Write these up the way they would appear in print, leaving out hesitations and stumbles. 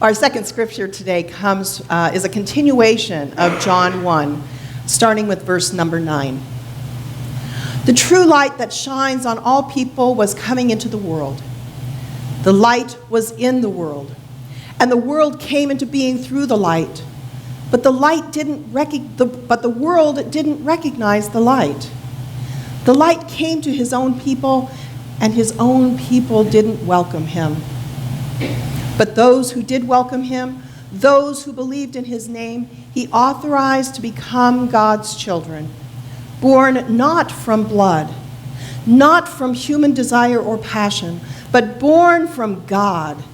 Our second scripture today is a continuation of John 1, starting with verse number 9. The true light that shines on all people was coming into the world. The light was in the world, and the world came into being through the light. But the world didn't recognize the light. The light came to his own people, and his own people didn't welcome him. But those who did welcome him, those who believed in his name, he authorized to become God's children, born not from blood, not from human desire or passion, but born from God.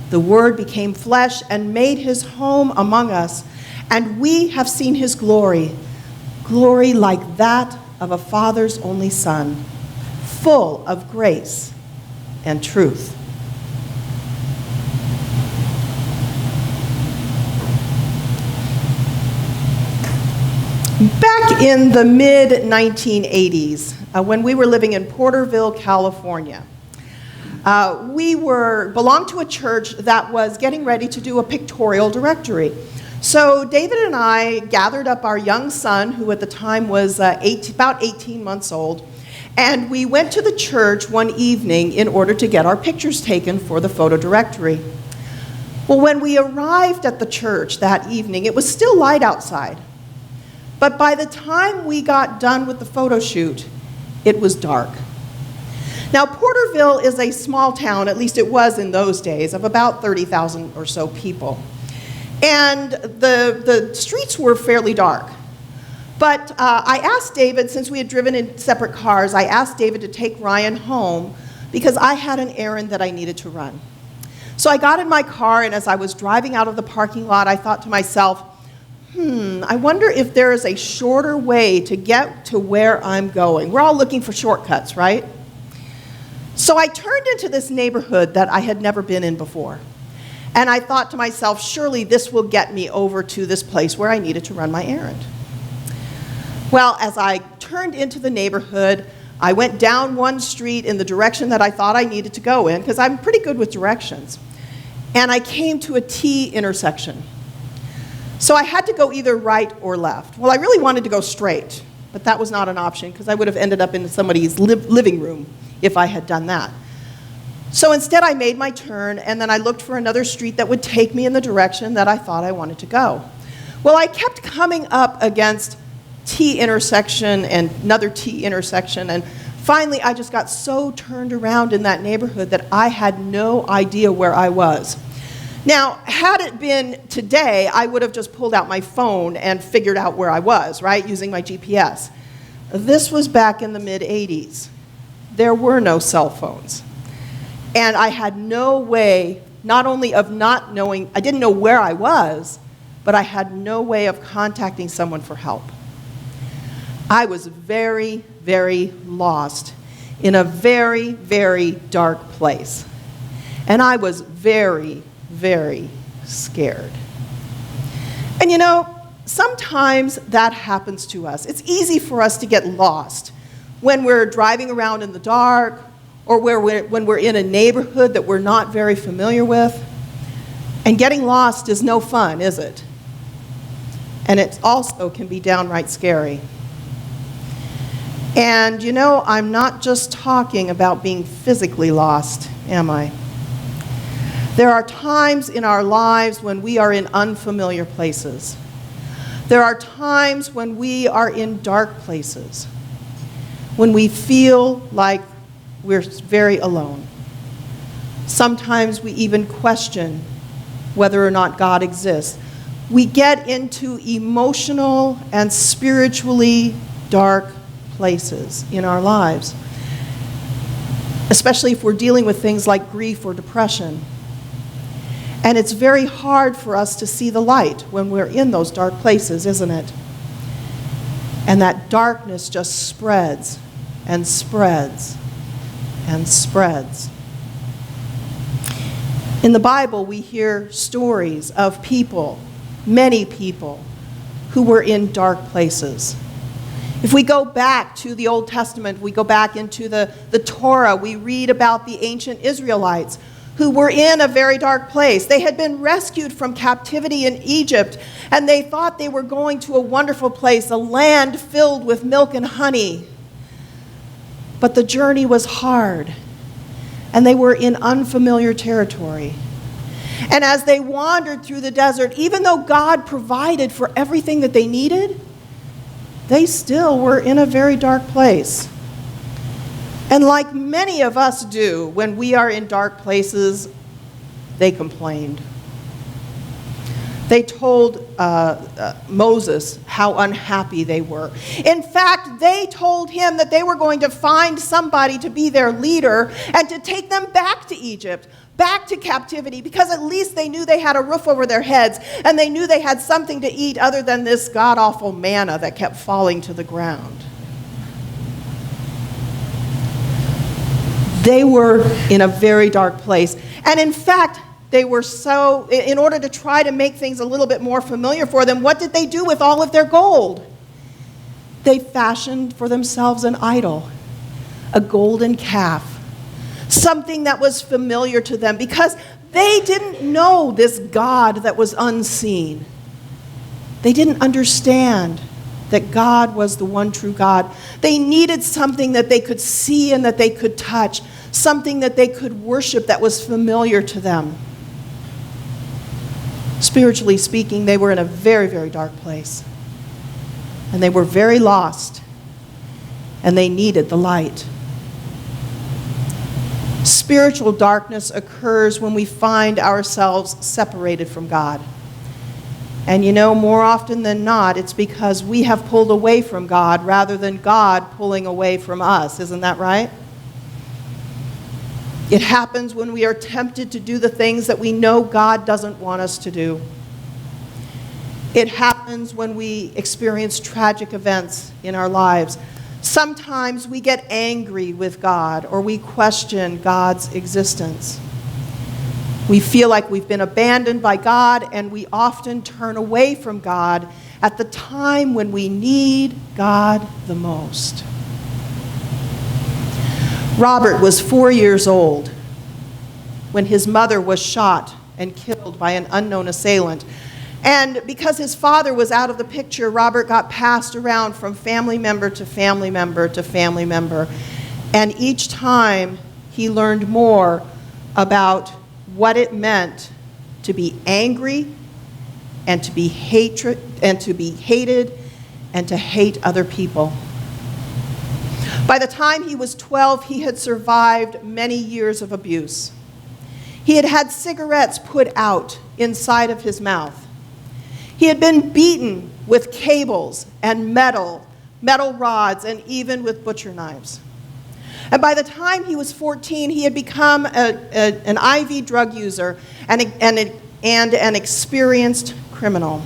The Word became flesh and made his home among us, and we have seen his glory, glory like that of a Father's only Son, full of grace and truth. Back in the mid-1980s, when we were living in Porterville, California, we belonged to a church that was getting ready to do a pictorial directory. So David and I gathered up our young son, who at the time was about 18 months old, and we went to the church one evening in order to get our pictures taken for the photo directory. Well, when we arrived at the church that evening, it was still light outside. But by the time we got done with the photo shoot, it was dark. Now, Porterville is a small town, at least it was in those days, of about 30,000 or so people. And the streets were fairly dark. But I asked David, since we had driven in separate cars, I asked David to take Ryan home because I had an errand that I needed to run. So I got in my car, and as I was driving out of the parking lot, I thought to myself, I wonder if there is a shorter way to get to where I'm going. We're all looking for shortcuts, right? So I turned into this neighborhood that I had never been in before. And I thought to myself, surely this will get me over to this place where I needed to run my errand. Well, as I turned into the neighborhood, I went down one street in the direction that I thought I needed to go in, because I'm pretty good with directions. And I came to a T intersection. So I had to go either right or left. Well, I really wanted to go straight, but that was not an option because I would have ended up in somebody's living room if I had done that. So instead I made my turn, and then I looked for another street that would take me in the direction that I thought I wanted to go. Well, I kept coming up against T intersection and another T intersection, and finally I just got so turned around in that neighborhood that I had no idea where I was. Now, had it been today, I would have just pulled out my phone and figured out where I was, right, using my GPS. This was back in the mid-'80s. There were no cell phones. And I had no way, not only of not knowing, I didn't know where I was, but I had no way of contacting someone for help. I was very, very lost in a very, very dark place. And I was very, very scared. And you know, sometimes that happens to us. It's easy for us to get lost when we're driving around in the dark or when we're in a neighborhood that we're not very familiar with. And getting lost is no fun, is it? And it also can be downright scary. And you know, I'm not just talking about being physically lost, am I? There are times in our lives when we are in unfamiliar places. There are times when we are in dark places, when we feel like we're very alone. Sometimes we even question whether or not God exists. We get into emotional and spiritually dark places in our lives, especially if we're dealing with things like grief or depression. And it's very hard for us to see the light when we're in those dark places, isn't it? And that darkness just spreads and spreads and spreads. In the Bible, we hear stories of people, many people, who were in dark places. If we go back to the Old Testament, we go back into the Torah, we read about the ancient Israelites who were in a very dark place. They had been rescued from captivity in Egypt, and they thought they were going to a wonderful place, a land filled with milk and honey. But the journey was hard, and they were in unfamiliar territory. And as they wandered through the desert, even though God provided for everything that they needed, they still were in a very dark place. And like many of us do when we are in dark places, they complained. They told Moses how unhappy they were. In fact, they told him that they were going to find somebody to be their leader and to take them back to Egypt, back to captivity, because at least they knew they had a roof over their heads and they knew they had something to eat other than this god-awful manna that kept falling to the ground. They were in a very dark place. And in fact, they were so, in order to try to make things a little bit more familiar for them, what did they do with all of their gold? They fashioned for themselves an idol, a golden calf, something that was familiar to them because they didn't know this God that was unseen. They didn't understand that God was the one true God. They needed something that they could see and that they could touch, something that they could worship that was familiar to them. Spiritually speaking, they were in a very, very dark place. And they were very lost. And they needed the light. Spiritual darkness occurs when we find ourselves separated from God. And you know, more often than not, it's because we have pulled away from God rather than God pulling away from us. Isn't that right? It happens when we are tempted to do the things that we know God doesn't want us to do. It happens when we experience tragic events in our lives. Sometimes we get angry with God or we question God's existence. We feel like we've been abandoned by God, and we often turn away from God at the time when we need God the most. Robert was 4 years old when his mother was shot and killed by an unknown assailant. And because his father was out of the picture, Robert got passed around from family member to family member to family member. And each time he learned more about what it meant to be angry and to be hated and to hate other people. By the time he was 12, he had survived many years of abuse. He had had cigarettes put out inside of his mouth. He had been beaten with cables and metal rods, and even with butcher knives. And by the time he was 14, he had become an IV drug user and an experienced criminal.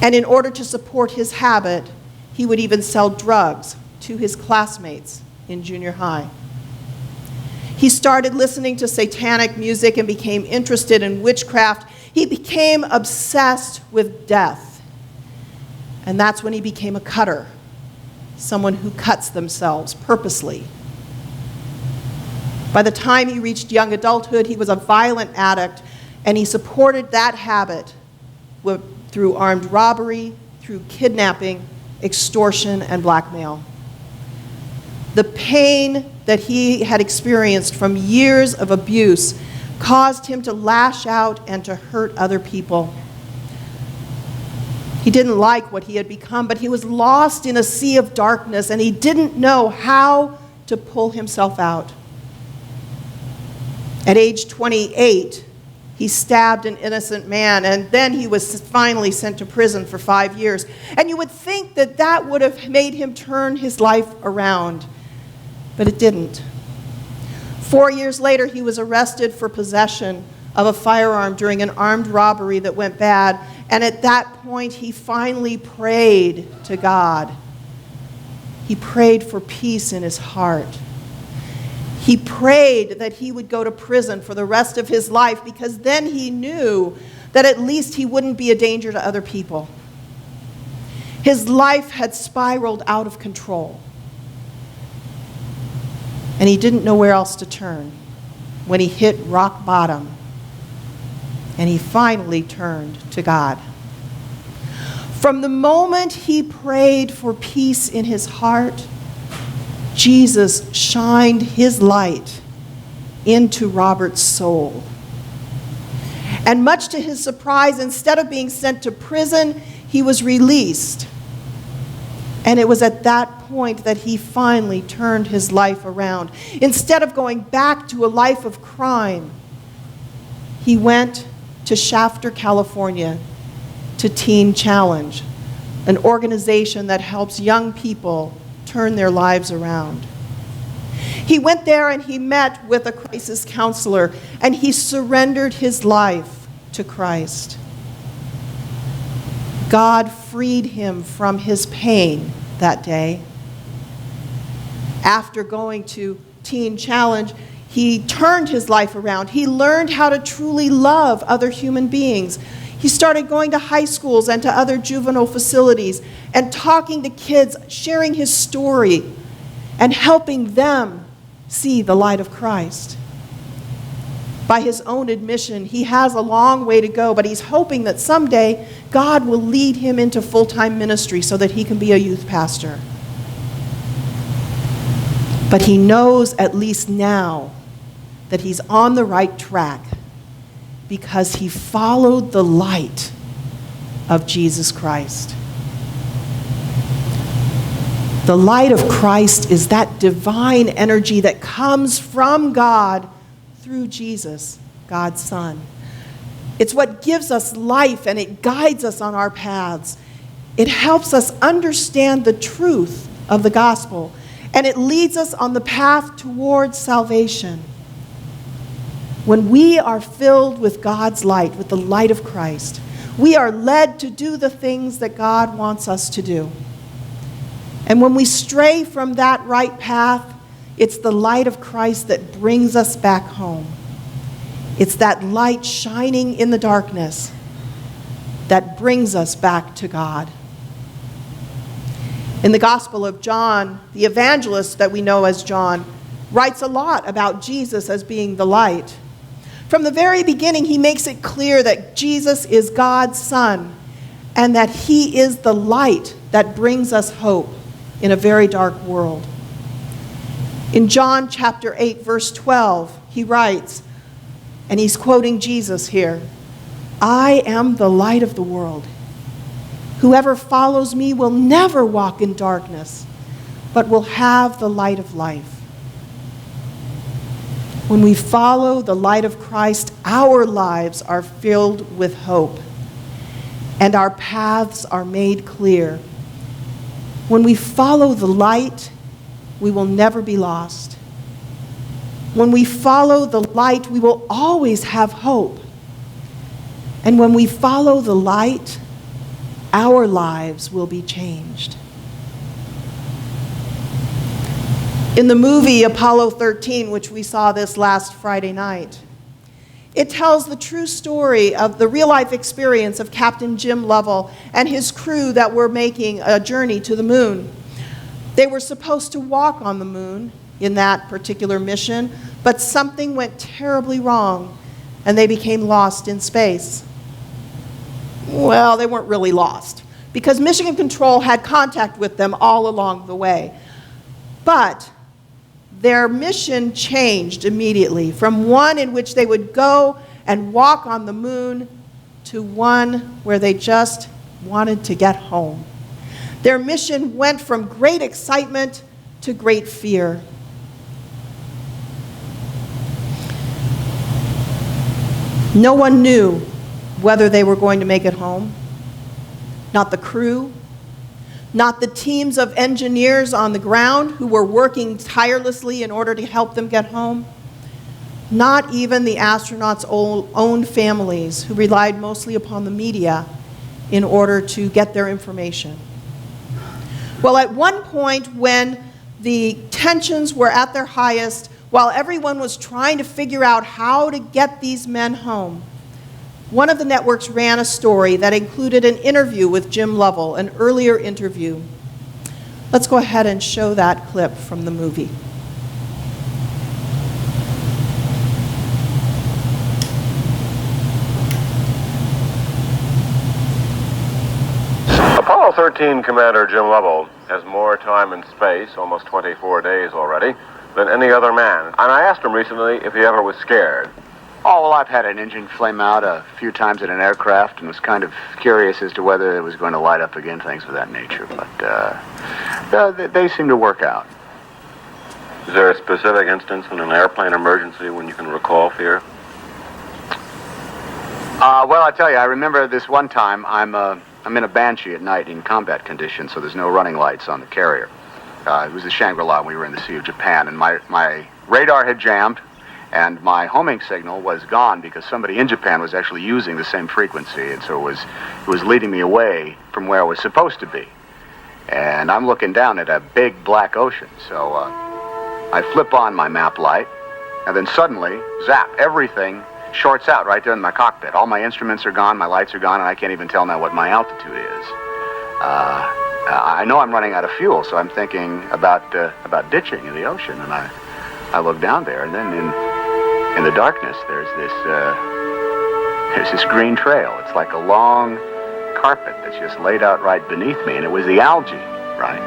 And in order to support his habit, he would even sell drugs to his classmates in junior high. He started listening to satanic music and became interested in witchcraft. He became obsessed with death. And that's when he became a cutter. Someone who cuts themselves purposely. By the time he reached young adulthood, he was a violent addict, and he supported that habit through armed robbery, through kidnapping, extortion, and blackmail. The pain that he had experienced from years of abuse caused him to lash out and to hurt other people. He didn't like what he had become, but he was lost in a sea of darkness, and he didn't know how to pull himself out. At age 28, he stabbed an innocent man, and then he was finally sent to prison for 5 years. And you would think that that would have made him turn his life around, but it didn't. 4 years later, he was arrested for possession of a firearm during an armed robbery that went bad. And at that point, he finally prayed to God. He prayed for peace in his heart. He prayed that he would go to prison for the rest of his life, because then he knew that at least he wouldn't be a danger to other people. His life had spiraled out of control, and he didn't know where else to turn. when he hit rock bottom and he finally turned to God. From the moment he prayed for peace in his heart, Jesus shined his light into Robert's soul. And much to his surprise, instead of being sent to prison, he was released. And it was at that point that he finally turned his life around. Instead of going back to a life of crime, he went to Shafter, California, to Teen Challenge, an organization that helps young people turn their lives around. He went there and he met with a crisis counselor, and he surrendered his life to Christ. God freed him from his pain that day. After going to Teen Challenge, he turned his life around. He learned how to truly love other human beings. He started going to high schools and to other juvenile facilities and talking to kids, sharing his story and helping them see the light of Christ. By his own admission, he has a long way to go, but he's hoping that someday God will lead him into full-time ministry so that he can be a youth pastor. But he knows at least now that he's on the right track because he followed the light of Jesus Christ. The light of Christ is that divine energy that comes from God through Jesus, God's Son. It's what gives us life, and it guides us on our paths. It helps us understand the truth of the gospel, and it leads us on the path towards salvation. When we are filled with God's light, with the light of Christ, we are led to do the things that God wants us to do. And when we stray from that right path, it's the light of Christ that brings us back home. It's that light shining in the darkness that brings us back to God. In the Gospel of John, the evangelist that we know as John writes a lot about Jesus as being the light. From the very beginning, he makes it clear that Jesus is God's Son and that he is the light that brings us hope in a very dark world. In John chapter 8, verse 12, he writes, and he's quoting Jesus here, "I am the light of the world. Whoever follows me will never walk in darkness, but will have the light of life." When we follow the light of Christ, our lives are filled with hope, and our paths are made clear. When we follow the light, we will never be lost. When we follow the light, we will always have hope. And when we follow the light, our lives will be changed. In the movie Apollo 13, which we saw this last Friday night, it tells the true story of the real-life experience of Captain Jim Lovell and his crew that were making a journey to the moon. They were supposed to walk on the moon in that particular mission, but something went terribly wrong, and they became lost in space. Well, they weren't really lost, because Mission Control had contact with them all along the way. But their mission changed immediately from one in which they would go and walk on the moon to one where they just wanted to get home. Their mission went from great excitement to great fear. No one knew whether they were going to make it home. Not the crew, not the teams of engineers on the ground who were working tirelessly in order to help them get home. Not even the astronauts' own families, who relied mostly upon the media in order to get their information. Well, at one point when the tensions were at their highest, while everyone was trying to figure out how to get these men home, one of the networks ran a story that included an interview with Jim Lovell, an earlier interview. Let's go ahead and show that clip from the movie. Apollo 13 Commander Jim Lovell has more time and space, almost 24 days already, than any other man. And I asked him recently if he ever was scared. Oh, well, I've had an engine flame out a few times in an aircraft and was kind of curious as to whether it was going to light up again, things of that nature. But they seem to work out. Is there a specific instance in an airplane emergency when you can recall fear? Well, I tell you, I remember this one time I'm in a Banshee at night in combat conditions, so there's no running lights on the carrier. It was the Shangri-La, and we were in the Sea of Japan, and my radar had jammed, and my homing signal was gone because somebody in Japan was actually using the same frequency, and so it was leading me away from where I was supposed to be. And I'm looking down at a big black ocean, so I flip on my map light, and then suddenly, zap, everything shorts out right there in my cockpit. All my instruments are gone, my lights are gone, and I can't even tell now what my altitude is. I know I'm running out of fuel, so I'm thinking about ditching in the ocean, and I look down there, and then in the darkness there's this green trail. It's like a long carpet that's just laid out right beneath me, and it was the algae, right?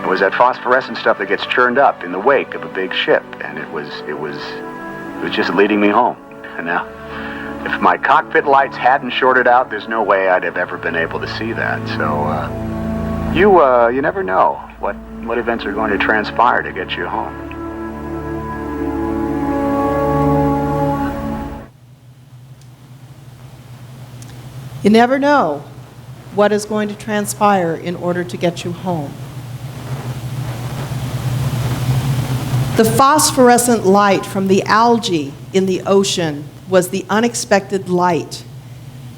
It was that phosphorescent stuff that gets churned up in the wake of a big ship, and it was just leading me home. And now, if my cockpit lights hadn't shorted out, there's no way I'd have ever been able to see that. So, you never know what events are going to transpire to get you home. You never know what is going to transpire in order to get you home. The phosphorescent light from the algae in the ocean was the unexpected light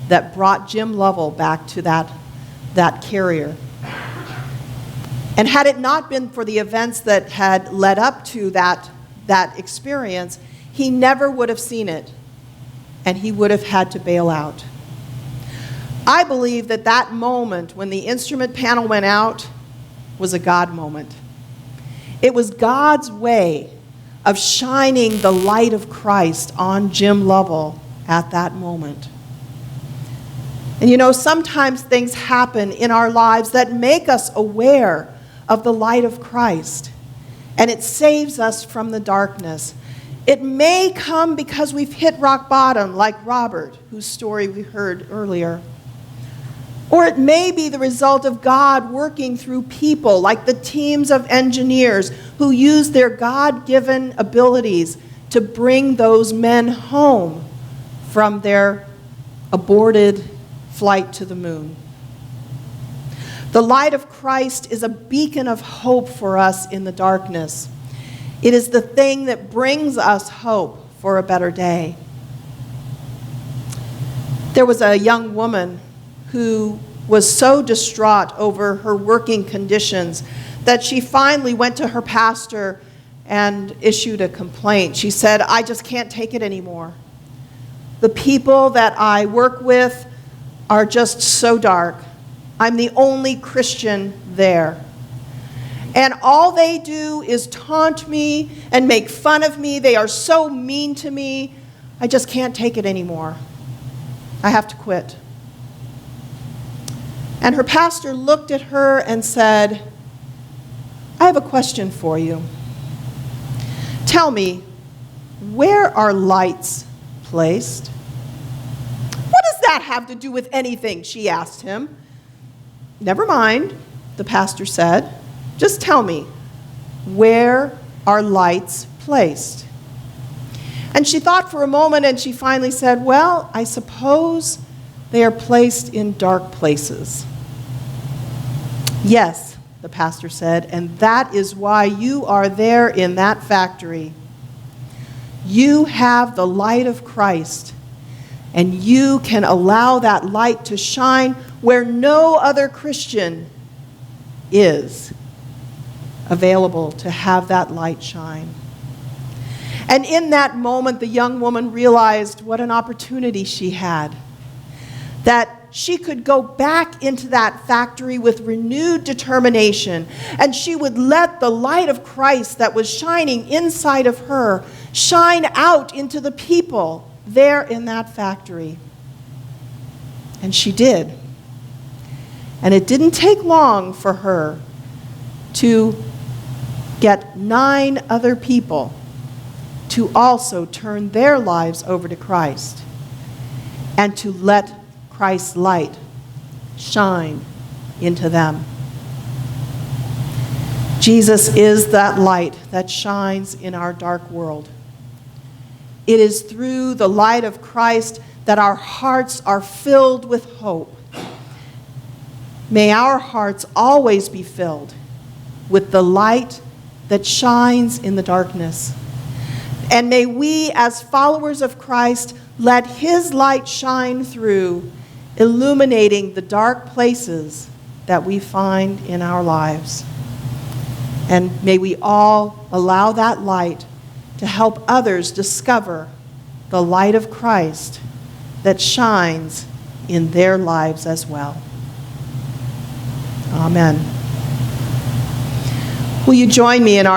that brought Jim Lovell back to that carrier. And had it not been for the events that had led up to that experience, he never would have seen it, and he would have had to bail out. I believe that moment when the instrument panel went out was a God moment. It was God's way of shining the light of Christ on Jim Lovell at that moment. And you know, sometimes things happen in our lives that make us aware of the light of Christ, and it saves us from the darkness. It may come because we've hit rock bottom, like Robert, whose story we heard earlier. Or it may be the result of God working through people like the teams of engineers who use their God-given abilities to bring those men home from their aborted flight to the moon. The light of Christ is a beacon of hope for us in the darkness. It is the thing that brings us hope for a better day. There was a young woman who was so distraught over her working conditions that she finally went to her pastor and issued a complaint. She said, "I just can't take it anymore. The people that I work with are just so dark. I'm the only Christian there. And all they do is taunt me and make fun of me. They are so mean to me. I just can't take it anymore. I have to quit." And her pastor looked at her and said, "I have a question for you. Tell me, where are lights placed?" "What does that have to do with anything?" she asked him. "Never mind," the pastor said. "Just tell me, where are lights placed?" And she thought for a moment, and she finally said, "Well, I suppose they are placed in dark places." "Yes," the pastor said, "and that is why you are there in that factory. You have the light of Christ, and you can allow that light to shine where no other Christian is available to have that light shine." And in that moment, the young woman realized what an opportunity she had, that she could go back into that factory with renewed determination, and she would let the light of Christ that was shining inside of her shine out into the people there in that factory. And she did. And it didn't take long for her to get 9 other people to also turn their lives over to Christ and to let Christ's light shine into them. Jesus is that light that shines in our dark world. It is through the light of Christ that our hearts are filled with hope. May our hearts always be filled with the light that shines in the darkness. And may we, as followers of Christ, let his light shine through, illuminating the dark places that we find in our lives. And may we all allow that light to help others discover the light of Christ that shines in their lives as well. Amen. Will you join me in our